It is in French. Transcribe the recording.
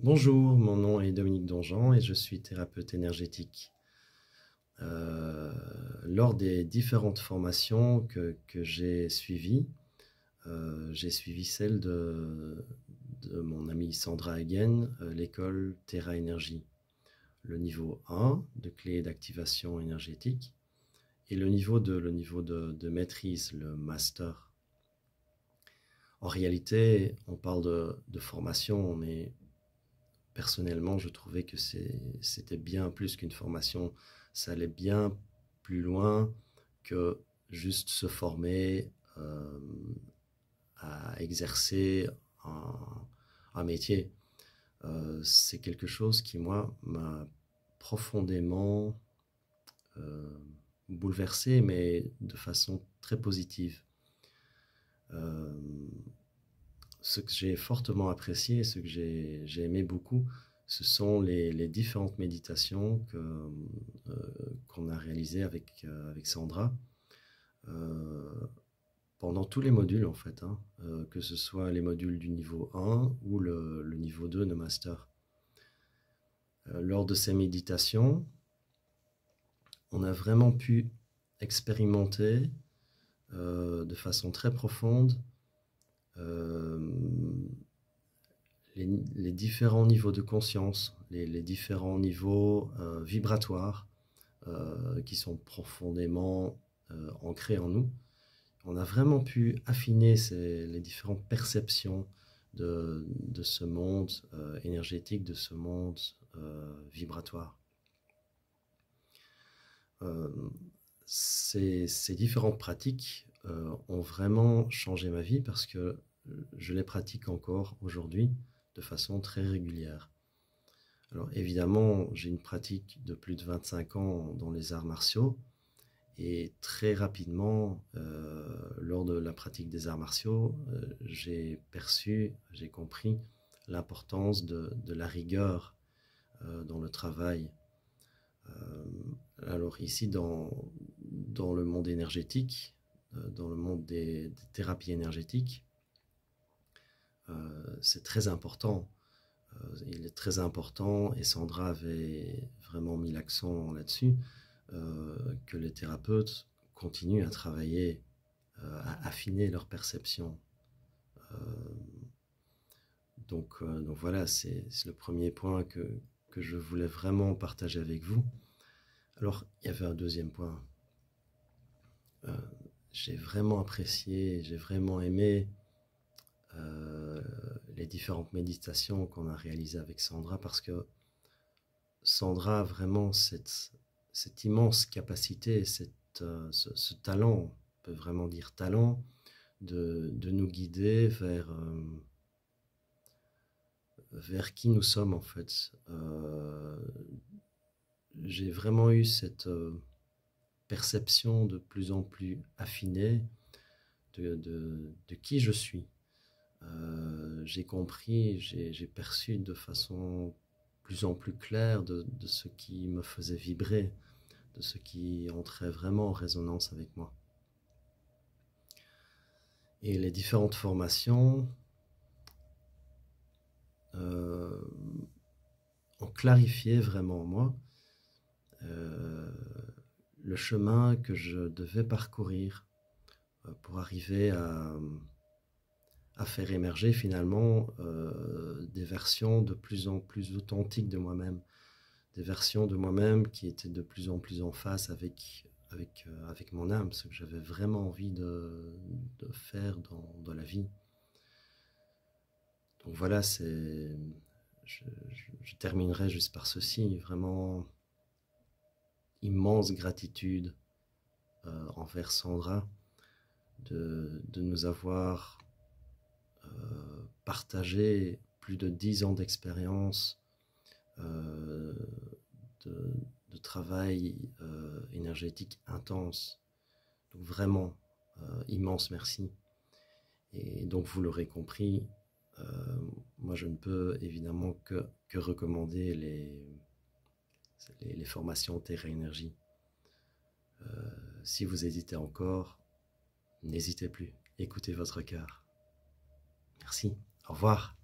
Bonjour, mon nom est Dominique Donjean et je suis thérapeute énergétique. Lors des différentes formations que j'ai suivi celle de mon amie Sandra Hagen, l'école Terra Énergie. Le niveau 1 de clé d'activation énergétique et le niveau 2, le niveau de maîtrise, le master. En réalité, on parle de formation, mais personnellement, je trouvais que c'était bien plus qu'une formation. Ça allait bien plus loin que juste se former à exercer un métier. C'est quelque chose qui, moi, m'a profondément bouleversé, mais de façon très positive. Ce que j'ai fortement apprécié, ce que j'ai aimé beaucoup, ce sont les différentes méditations qu'on a réalisées avec Sandra pendant tous les modules en fait, hein, que ce soit les modules du niveau 1 ou le niveau 2 de master. Lors de ces méditations, on a vraiment pu expérimenter de façon très profonde les différents niveaux de conscience, les différents niveaux vibratoires qui sont profondément ancrés en nous. On a vraiment pu affiner les différentes perceptions de ce monde énergétique, de ce monde vibratoire. Ces différentes pratiques ont vraiment changé ma vie parce que je les pratique encore aujourd'hui de façon très régulière. Alors évidemment, j'ai une pratique de plus de 25 ans dans les arts martiaux et très rapidement, lors de la pratique des arts martiaux, j'ai compris l'importance de la rigueur dans le travail. Alors ici, dans le monde énergétique, dans le monde des thérapies énergétiques, c'est très important. Il est très important, et Sandra avait vraiment mis l'accent là-dessus, que les thérapeutes continuent à travailler, à affiner leur perception. Donc voilà, c'est le premier point que je voulais vraiment partager avec vous. Alors, il y avait un deuxième point. J'ai vraiment apprécié, j'ai vraiment aimé les différentes méditations qu'on a réalisées avec Sandra parce que Sandra a vraiment cette immense capacité, ce talent, on peut vraiment dire talent, de nous guider vers qui nous sommes en fait. J'ai vraiment eu cette perception de plus en plus affinée de qui je suis. J'ai compris, j'ai perçu de façon plus en plus claire de ce qui me faisait vibrer, de ce qui entrait vraiment en résonance avec moi. Et les différentes formations ont clarifié vraiment en moi le chemin que je devais parcourir pour arriver à faire émerger finalement des versions de plus en plus authentiques de moi-même, des versions de moi-même qui étaient de plus en plus en phase avec mon âme, ce que j'avais vraiment envie de faire dans la vie. Donc voilà, je terminerai juste par ceci, vraiment immense gratitude envers Sandra de nous avoir partagé plus de 10 ans d'expérience de travail énergétique intense. Donc vraiment, immense merci. Et donc vous l'aurez compris, moi je ne peux évidemment que recommander les formations Terra Énergie. Si vous hésitez encore, n'hésitez plus, écoutez votre cœur. Merci, au revoir.